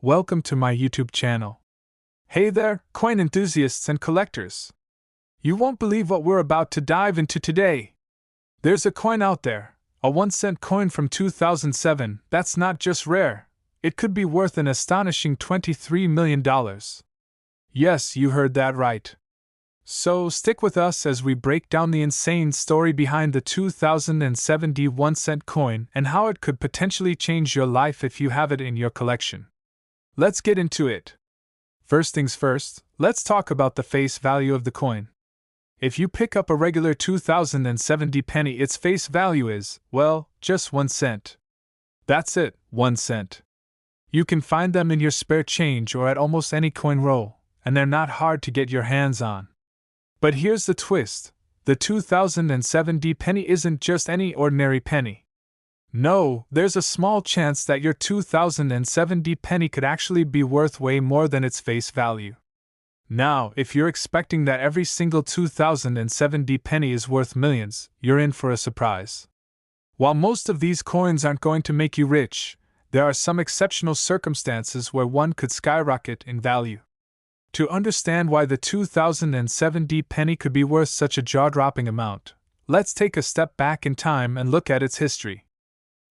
Welcome to my YouTube channel. Hey there, coin enthusiasts and collectors. You won't believe what we're about to dive into today. There's a coin out there, a 1-cent coin from 2007, that's not just rare, it could be worth an astonishing $23 million. Yes, you heard that right. So stick with us as we break down the insane story behind the 2007 1-cent coin and how it could potentially change your life if you have it in your collection. Let's get into it. First things first, let's talk about the face value of the coin. If you pick up a regular 2007 penny, its face value is, well, just 1 cent. That's it, 1 cent. You can find them in your spare change or at almost any coin roll, and they're not hard to get your hands on. But here's the twist, the 2007 penny isn't just any ordinary penny. No, there's a small chance that your 2007 penny could actually be worth way more than its face value. Now, if you're expecting that every single 2007 penny is worth millions, you're in for a surprise. While most of these coins aren't going to make you rich, there are some exceptional circumstances where one could skyrocket in value. To understand why the 2007 penny could be worth such a jaw-dropping amount, let's take a step back in time and look at its history.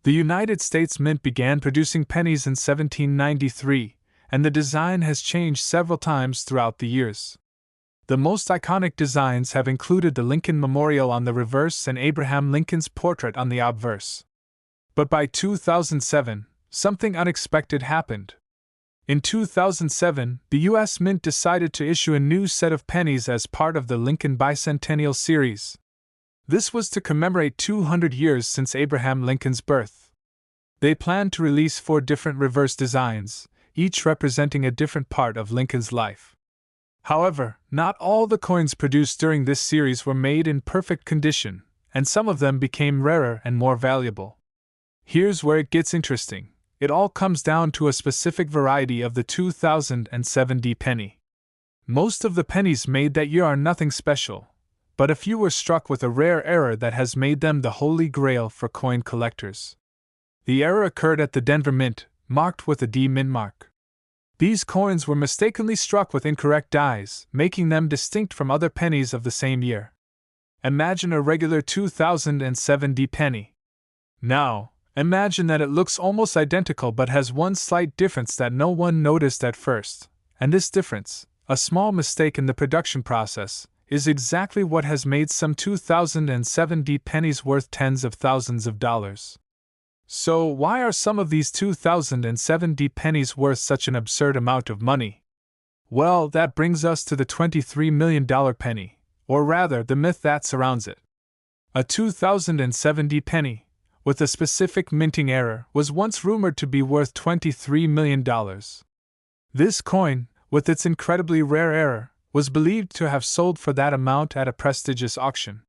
The United States Mint began producing pennies in 1793, and the design has changed several times throughout the years. The most iconic designs have included the Lincoln Memorial on the reverse and Abraham Lincoln's portrait on the obverse. But by 2007, something unexpected happened. In 2007, the U.S. Mint decided to issue a new set of pennies as part of the Lincoln Bicentennial Series. This was to commemorate 200 years since Abraham Lincoln's birth. They planned to release 4 different reverse designs, each representing a different part of Lincoln's life. However, not all the coins produced during this series were made in perfect condition, and some of them became rarer and more valuable. Here's where it gets interesting. It all comes down to a specific variety of the 2007 penny. Most of the pennies made that year are nothing special, but a few were struck with a rare error that has made them the holy grail for coin collectors. The error occurred at the Denver Mint, marked with a D mint mark. These coins were mistakenly struck with incorrect dies, making them distinct from other pennies of the same year. Imagine a regular 2007 penny. Now, imagine that it looks almost identical but has one slight difference that no one noticed at first, and this difference, a small mistake in the production process, is exactly what has made some 2007 pennies worth tens of thousands of dollars. So why are some of these 2007 pennies worth such an absurd amount of money? Well, that brings us to the $23 million penny, or rather the myth that surrounds it. A 2007 penny, with a specific minting error, was once rumored to be worth $23 million. This coin, with its incredibly rare error, was believed to have sold for that amount at a prestigious auction.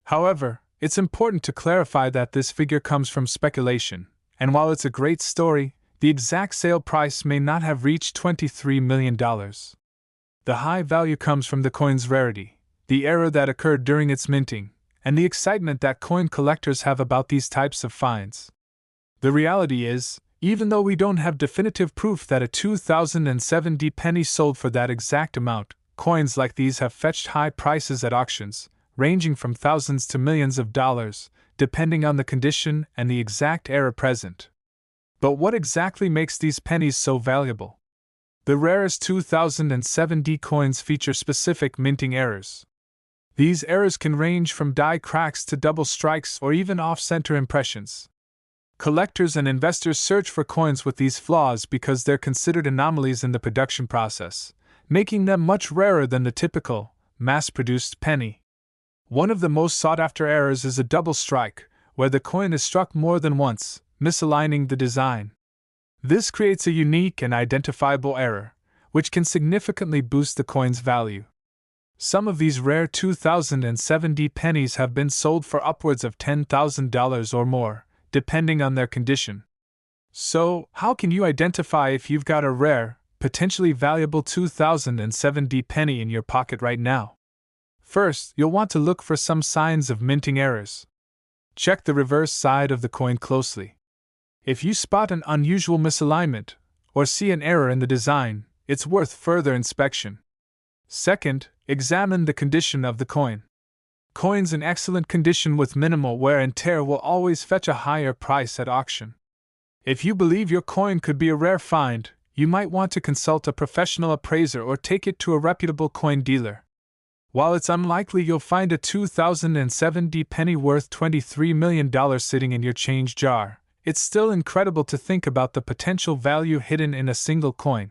However, it's important to clarify that this figure comes from speculation, and while it's a great story, the exact sale price may not have reached $23 million. The high value comes from the coin's rarity, the error that occurred during its minting, and the excitement that coin collectors have about these types of finds. The reality is, even though we don't have definitive proof that a 2007 penny sold for that exact amount, coins like these have fetched high prices at auctions, ranging from thousands to millions of dollars, depending on the condition and the exact error present. But what exactly makes these pennies so valuable? The rarest 2007 coins feature specific minting errors. These errors can range from die cracks to double strikes or even off-center impressions. Collectors and investors search for coins with these flaws because they're considered anomalies in the production process, making them much rarer than the typical, mass-produced penny. One of the most sought-after errors is a double strike, where the coin is struck more than once, misaligning the design. This creates a unique and identifiable error, which can significantly boost the coin's value. Some of these rare 2007 pennies have been sold for upwards of $10,000 or more, depending on their condition. So, how can you identify if you've got a rare, potentially valuable 2007 penny in your pocket right now? First, you'll want to look for some signs of minting errors. Check the reverse side of the coin closely. If you spot an unusual misalignment, or see an error in the design, it's worth further inspection. Second, examine the condition of the coin. Coins in excellent condition with minimal wear and tear will always fetch a higher price at auction. If you believe your coin could be a rare find, you might want to consult a professional appraiser or take it to a reputable coin dealer. While it's unlikely you'll find a 2007 penny worth $23 million sitting in your change jar, it's still incredible to think about the potential value hidden in a single coin.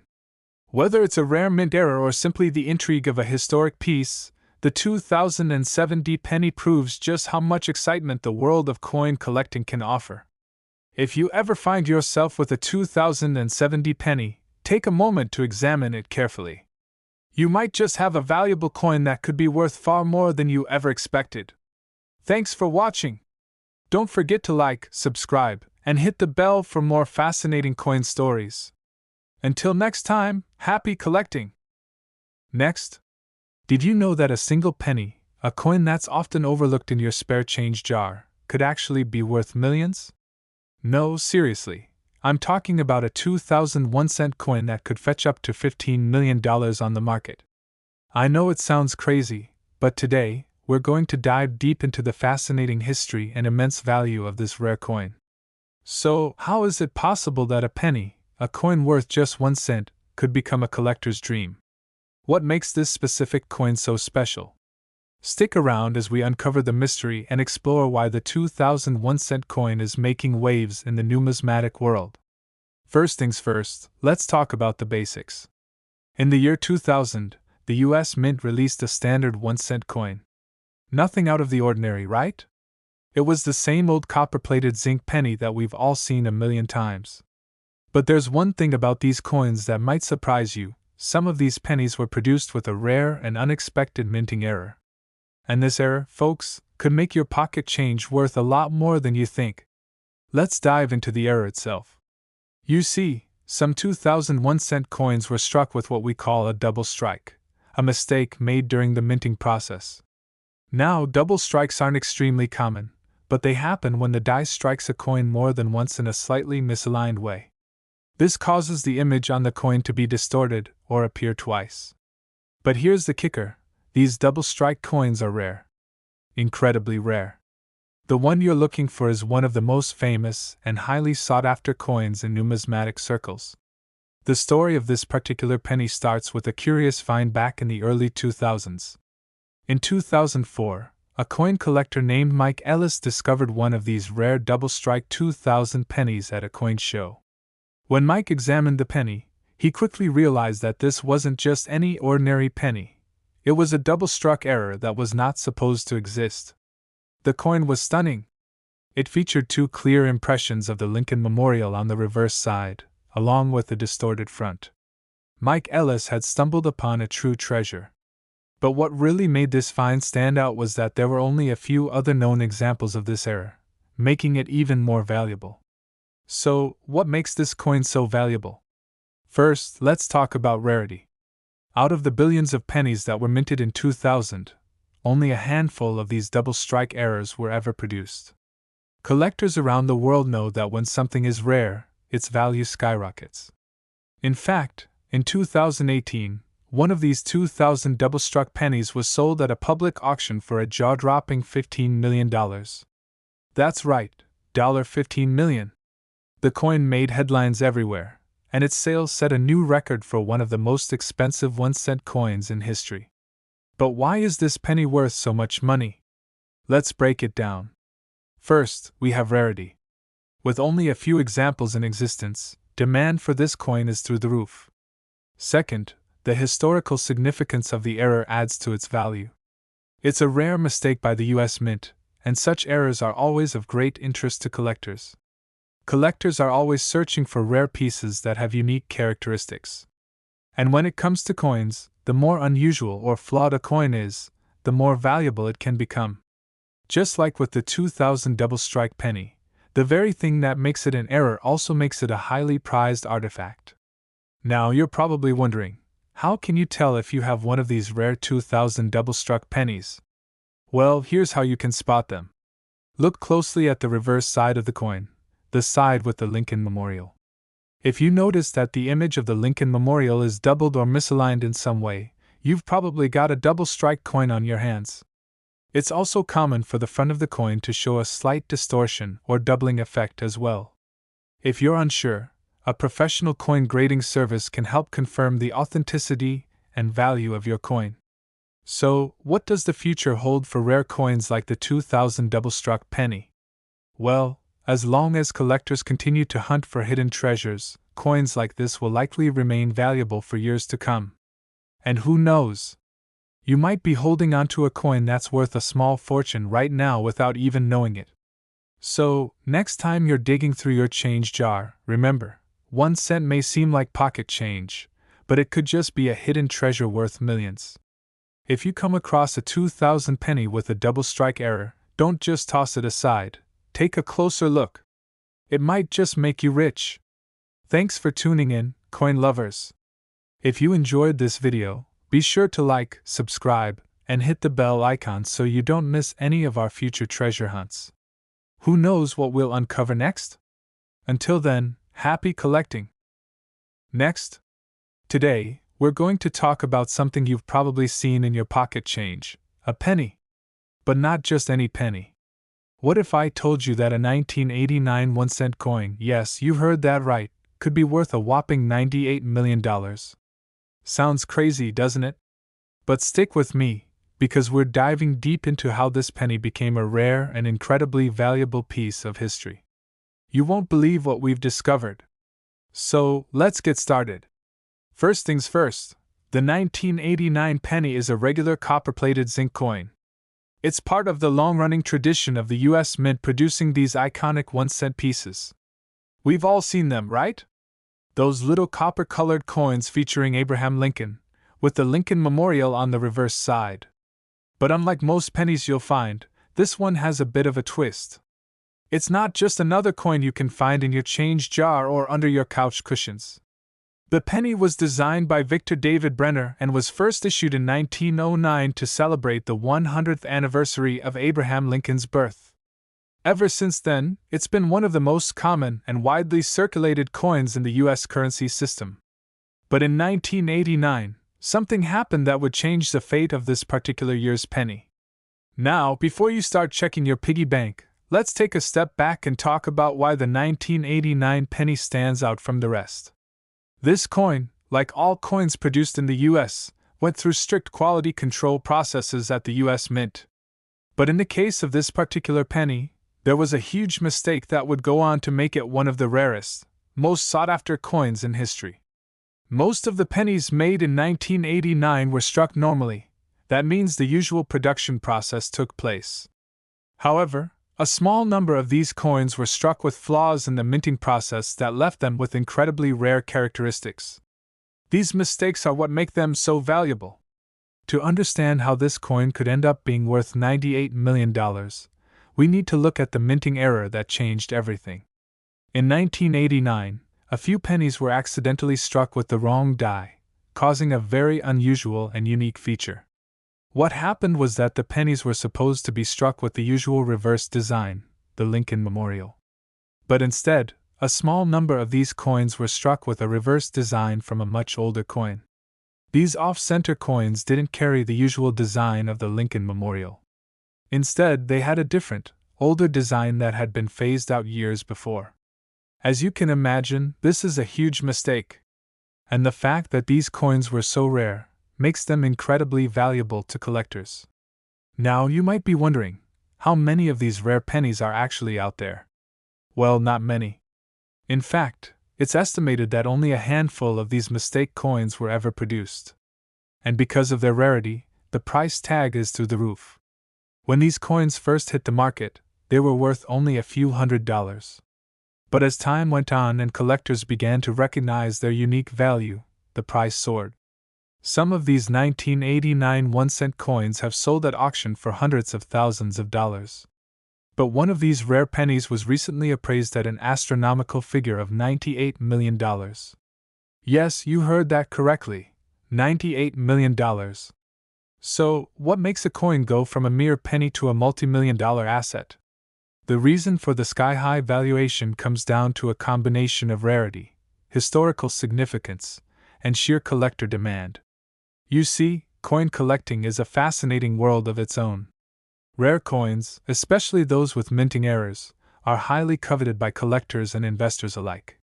Whether it's a rare mint error or simply the intrigue of a historic piece, the 2007 penny proves just how much excitement the world of coin collecting can offer. If you ever find yourself with a 2007 penny, take a moment to examine it carefully. You might just have a valuable coin that could be worth far more than you ever expected. Thanks for watching. Don't forget to like, subscribe, and hit the bell for more fascinating coin stories. Until next time, happy collecting! Next, did you know that a single penny, a coin that's often overlooked in your spare change jar, could actually be worth millions? No, seriously. I'm talking about a 2001 cent coin that could fetch up to $15 million on the market. I know it sounds crazy, but today, we're going to dive deep into the fascinating history and immense value of this rare coin. So, how is it possible that a penny, a coin worth just 1 cent, could become a collector's dream? What makes this specific coin so special? Stick around as we uncover the mystery and explore why the 2001 cent coin is making waves in the numismatic world. First things first, let's talk about the basics. In the year 2000, the US Mint released a standard 1 cent coin. Nothing out of the ordinary, right? It was the same old copper-plated zinc penny that we've all seen a million times. But there's one thing about these coins that might surprise you. Some of these pennies were produced with a rare and unexpected minting error. And this error, folks, could make your pocket change worth a lot more than you think. Let's dive into the error itself. You see, some 2001 cent coins were struck with what we call a double strike, a mistake made during the minting process. Now, double strikes aren't extremely common, but they happen when the die strikes a coin more than once in a slightly misaligned way. This causes the image on the coin to be distorted or appear twice. But here's the kicker. These double strike coins are rare. Incredibly rare. The one you're looking for is one of the most famous and highly sought-after coins in numismatic circles. The story of this particular penny starts with a curious find back in the early 2000s. In 2004, a coin collector named Mike Ellis discovered one of these rare double-strike 2000 pennies at a coin show. When Mike examined the penny, he quickly realized that this wasn't just any ordinary penny. It was a double-struck error that was not supposed to exist. The coin was stunning. It featured 2 clear impressions of the Lincoln Memorial on the reverse side, along with a distorted front. Mike Ellis had stumbled upon a true treasure. But what really made this find stand out was that there were only a few other known examples of this error, making it even more valuable. So, what makes this coin so valuable? First, let's talk about rarity. Out of the billions of pennies that were minted in 2000, only a handful of these double strike errors were ever produced. Collectors around the world know that when something is rare, its value skyrockets. In fact, in 2018, one of these 2000 double struck pennies was sold at a public auction for a jaw-dropping $15 million. That's right, $15 million. The coin made headlines everywhere, and its sales set a new record for one of the most expensive 1 cent coins in history. But why is this penny worth so much money? Let's break it down. First, we have rarity. With only a few examples in existence, demand for this coin is through the roof. Second, the historical significance of the error adds to its value. It's a rare mistake by the US Mint, and such errors are always of great interest to collectors. Collectors are always searching for rare pieces that have unique characteristics. And when it comes to coins, the more unusual or flawed a coin is, the more valuable it can become. Just like with the 2000 double strike penny, the very thing that makes it an error also makes it a highly prized artifact. Now you're probably wondering, how can you tell if you have one of these rare 2000 double struck pennies? Well, here's how you can spot them. Look closely at the reverse side of the coin, the side with the Lincoln Memorial. If you notice that the image of the Lincoln Memorial is doubled or misaligned in some way, you've probably got a double strike coin on your hands. It's also common for the front of the coin to show a slight distortion or doubling effect as well. If you're unsure, a professional coin grading service can help confirm the authenticity and value of your coin. So, what does the future hold for rare coins like the 2000 double-struck penny? Well, as long as collectors continue to hunt for hidden treasures, coins like this will likely remain valuable for years to come. And who knows? You might be holding onto a coin that's worth a small fortune right now without even knowing it. So, next time you're digging through your change jar, remember, 1 cent may seem like pocket change, but it could just be a hidden treasure worth millions. If you come across a 2000 penny with a double strike error, don't just toss it aside. Take a closer look. It might just make you rich. Thanks for tuning in, coin lovers. If you enjoyed this video, be sure to like, subscribe, and hit the bell icon so you don't miss any of our future treasure hunts. Who knows what we'll uncover next? Until then, happy collecting! Next. Today, we're going to talk about something you've probably seen in your pocket change, a penny. But not just any penny. What if I told you that a 1989 1-cent coin, yes, you heard that right, could be worth a whopping $98 million? Sounds crazy, doesn't it? But stick with me, because we're diving deep into how this penny became a rare and incredibly valuable piece of history. You won't believe what we've discovered. So, let's get started. First things first, the 1989 penny is a regular copper-plated zinc coin. It's part of the long-running tradition of the U.S. Mint producing these iconic 1-cent pieces. We've all seen them, right? Those little copper-colored coins featuring Abraham Lincoln, with the Lincoln Memorial on the reverse side. But unlike most pennies you'll find, this one has a bit of a twist. It's not just another coin you can find in your change jar or under your couch cushions. The penny was designed by Victor David Brenner and was first issued in 1909 to celebrate the 100th anniversary of Abraham Lincoln's birth. Ever since then, it's been one of the most common and widely circulated coins in the U.S. currency system. But in 1989, something happened that would change the fate of this particular year's penny. Now, before you start checking your piggy bank, let's take a step back and talk about why the 1989 penny stands out from the rest. This coin, like all coins produced in the U.S., went through strict quality control processes at the U.S. Mint. But in the case of this particular penny, there was a huge mistake that would go on to make it one of the rarest, most sought-after coins in history. Most of the pennies made in 1989 were struck normally. That means the usual production process took place. However, a small number of these coins were struck with flaws in the minting process that left them with incredibly rare characteristics. These mistakes are what make them so valuable. To understand how this coin could end up being worth $98 million, we need to look at the minting error that changed everything. In 1989, a few pennies were accidentally struck with the wrong die, causing a very unusual and unique feature. What happened was that the pennies were supposed to be struck with the usual reverse design, the Lincoln Memorial. But instead, a small number of these coins were struck with a reverse design from a much older coin. These off-center coins didn't carry the usual design of the Lincoln Memorial. Instead, they had a different, older design that had been phased out years before. As you can imagine, this is a huge mistake. And the fact that these coins were so rare makes them incredibly valuable to collectors. Now, you might be wondering, how many of these rare pennies are actually out there? Well, not many. In fact, it's estimated that only a handful of these mistake coins were ever produced. And because of their rarity, the price tag is through the roof. When these coins first hit the market, they were worth only a few $100s. But as time went on and collectors began to recognize their unique value, the price soared. Some of these 1989 1-cent coins have sold at auction for hundreds of thousands of dollars. But one of these rare pennies was recently appraised at an astronomical figure of $98 million. Yes, you heard that correctly, $98 million. So, what makes a coin go from a mere penny to a multi-million-dollar asset? The reason for the sky-high valuation comes down to a combination of rarity, historical significance, and sheer collector demand. You see, coin collecting is a fascinating world of its own. Rare coins, especially those with minting errors, are highly coveted by collectors and investors alike.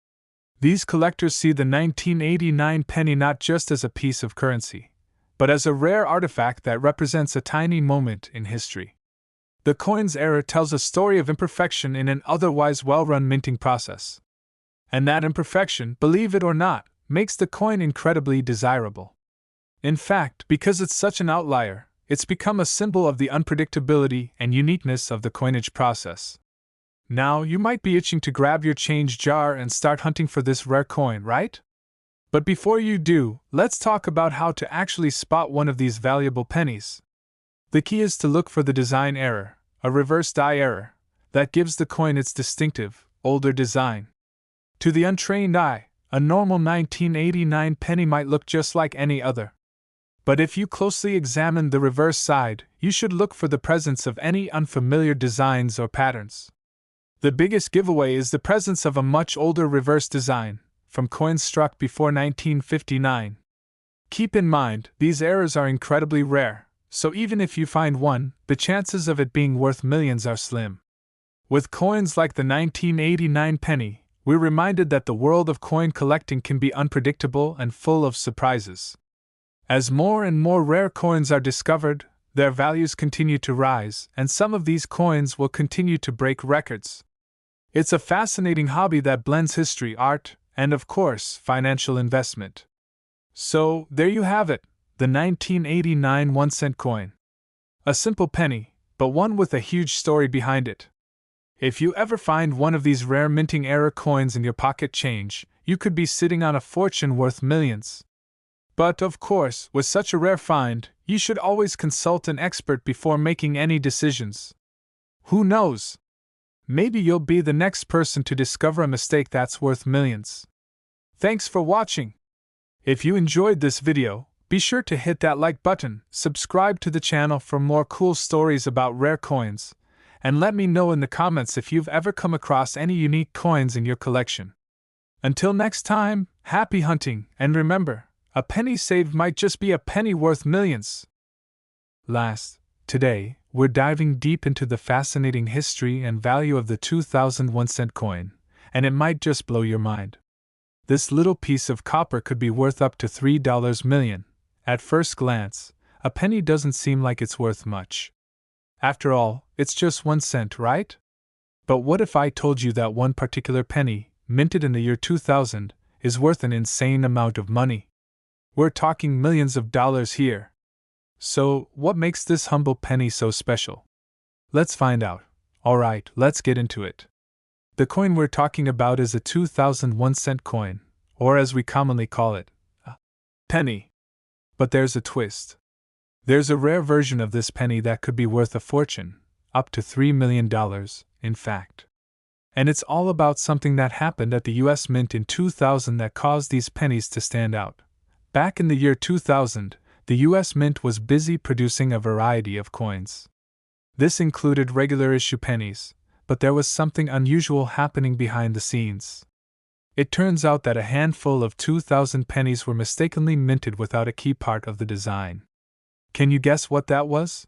These collectors see the 1989 penny not just as a piece of currency, but as a rare artifact that represents a tiny moment in history. The coin's error tells a story of imperfection in an otherwise well-run minting process. And that imperfection, believe it or not, makes the coin incredibly desirable. In fact, because it's such an outlier, it's become a symbol of the unpredictability and uniqueness of the coinage process. Now, you might be itching to grab your change jar and start hunting for this rare coin, right? But before you do, let's talk about how to actually spot one of these valuable pennies. The key is to look for the design error, a reverse die error, that gives the coin its distinctive, older design. To the untrained eye, a normal 1989 penny might look just like any other. But if you closely examine the reverse side, you should look for the presence of any unfamiliar designs or patterns. The biggest giveaway is the presence of a much older reverse design, from coins struck before 1959. Keep in mind, these errors are incredibly rare, so even if you find one, the chances of it being worth millions are slim. With coins like the 1989 penny, we're reminded that the world of coin collecting can be unpredictable and full of surprises. As more and more rare coins are discovered, their values continue to rise, and some of these coins will continue to break records. It's a fascinating hobby that blends history, art, and of course, financial investment. So, there you have it, the 1989 1-cent coin. A simple penny, but one with a huge story behind it. If you ever find one of these rare minting error coins in your pocket change, you could be sitting on a fortune worth millions. But of course, with such a rare find, you should always consult an expert before making any decisions. Who knows? Maybe you'll be the next person to discover a mistake that's worth millions. Thanks for watching. If you enjoyed this video, be sure to hit that like button, subscribe to the channel for more cool stories about rare coins, and let me know in the comments if you've ever come across any unique coins in your collection. Until next time, happy hunting, and remember, a penny saved might just be a penny worth millions. Today, we're diving deep into the fascinating history and value of the 2001 cent coin, and it might just blow your mind. This little piece of copper could be worth up to $3 million. At first glance, a penny doesn't seem like it's worth much. After all, it's just 1 cent, right? But what if I told you that one particular penny, minted in the year 2000, is worth an insane amount of money? We're talking millions of dollars here. So, what makes this humble penny so special? Let's find out. Alright, let's get into it. The coin we're talking about is a 2001 cent coin, or as we commonly call it, a penny. But there's a twist. There's a rare version of this penny that could be worth a fortune, up to $3 million, in fact. And it's all about something that happened at the US Mint in 2000 that caused these pennies to stand out. Back in the year 2000, the US Mint was busy producing a variety of coins. This included regular issue pennies, but there was something unusual happening behind the scenes. It turns out that a handful of 2000 pennies were mistakenly minted without a key part of the design. Can you guess what that was?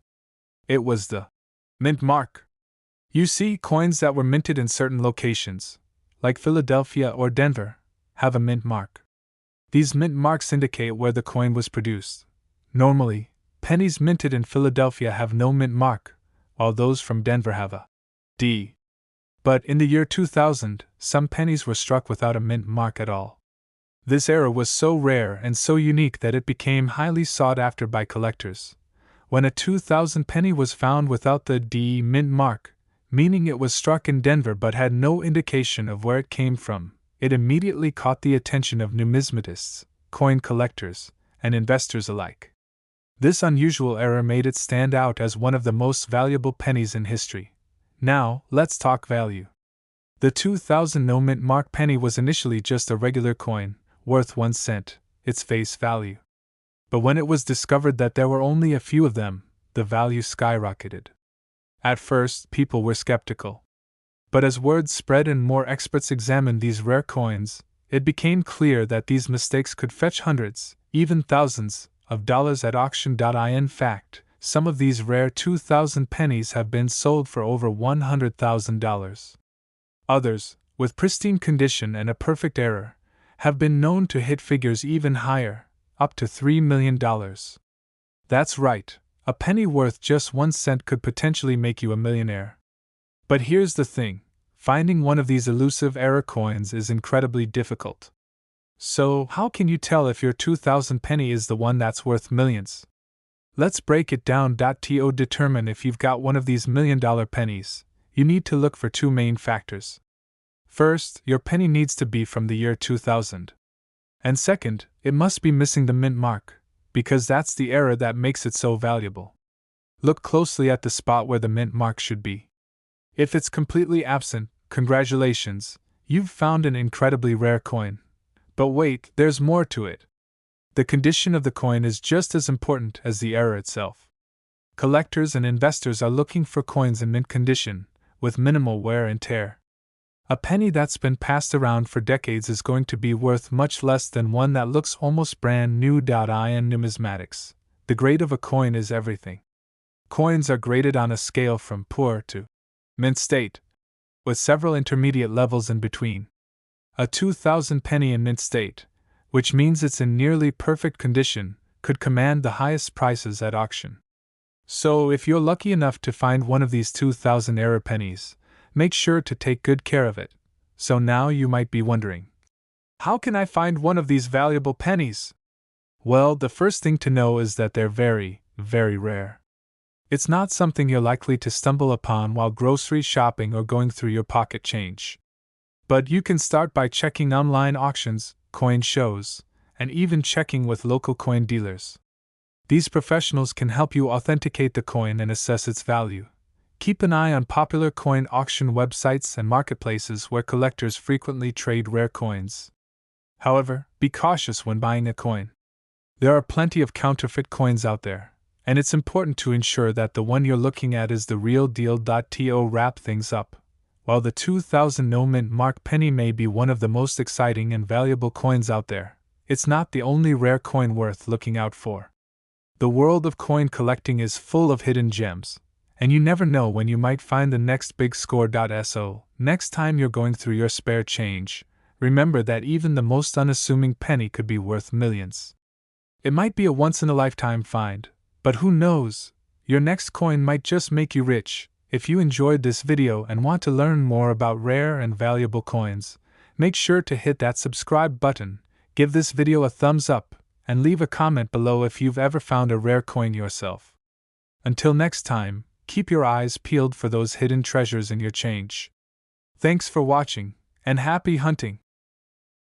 It was the mint mark. You see, coins that were minted in certain locations, like Philadelphia or Denver, have a mint mark. These mint marks indicate where the coin was produced. Normally, pennies minted in Philadelphia have no mint mark, while those from Denver have a D. But in the year 2000, some pennies were struck without a mint mark at all. This error was so rare and so unique that it became highly sought after by collectors. When a 2000 penny was found without the D mint mark, meaning it was struck in Denver but had no indication of where it came from, it immediately caught the attention of numismatists, coin collectors, and investors alike. This unusual error made it stand out as one of the most valuable pennies in history. Now, let's talk value. The 2000 no mint mark penny was initially just a regular coin, worth 1 cent, its face value. But when it was discovered that there were only a few of them, the value skyrocketed. At first, people were skeptical. But as word spread and more experts examined these rare coins, it became clear that these mistakes could fetch hundreds, even thousands, of dollars at auction. In fact, some of these rare 2,000 pennies have been sold for over $100,000. Others, with pristine condition and a perfect error, have been known to hit figures even higher, up to $3 million. That's right, a penny worth just 1 cent could potentially make you a millionaire. But here's the thing, finding one of these elusive error coins is incredibly difficult. So, how can you tell if your 2,000 penny is the one that's worth millions? Let's break it down. To determine if you've got one of these $1 million pennies, you need to look for two main factors. First, your penny needs to be from the year 2000. And second, it must be missing the mint mark, because that's the error that makes it so valuable. Look closely at the spot where the mint mark should be. If it's completely absent, congratulations, you've found an incredibly rare coin. But wait, there's more to it. The condition of the coin is just as important as the error itself. Collectors and investors are looking for coins in mint condition, with minimal wear and tear. A penny that's been passed around for decades is going to be worth much less than one that looks almost brand new. In numismatics, the grade of a coin is everything. Coins are graded on a scale from poor to mint state, with several intermediate levels in between. A 2,000 penny in mint state, which means it's in nearly perfect condition, could command the highest prices at auction. So, if you're lucky enough to find one of these 2,000 error pennies, make sure to take good care of it. So now you might be wondering, how can I find one of these valuable pennies? Well, the first thing to know is that they're very, very rare. It's not something you're likely to stumble upon while grocery shopping or going through your pocket change. But you can start by checking online auctions, coin shows, and even checking with local coin dealers. These professionals can help you authenticate the coin and assess its value. Keep an eye on popular coin auction websites and marketplaces where collectors frequently trade rare coins. However, be cautious when buying a coin. There are plenty of counterfeit coins out there, and it's important to ensure that the one you're looking at is the real deal. To wrap things up, while the 2000 no mint mark penny may be one of the most exciting and valuable coins out there, it's not the only rare coin worth looking out for. The world of coin collecting is full of hidden gems, and you never know when you might find the next big score. So, next time you're going through your spare change, remember that even the most unassuming penny could be worth millions. It might be a once-in-a-lifetime find, but who knows, your next coin might just make you rich. If you enjoyed this video and want to learn more about rare and valuable coins, make sure to hit that subscribe button, give this video a thumbs up, and leave a comment below if you've ever found a rare coin yourself. Until next time, keep your eyes peeled for those hidden treasures in your change. Thanks for watching, and happy hunting!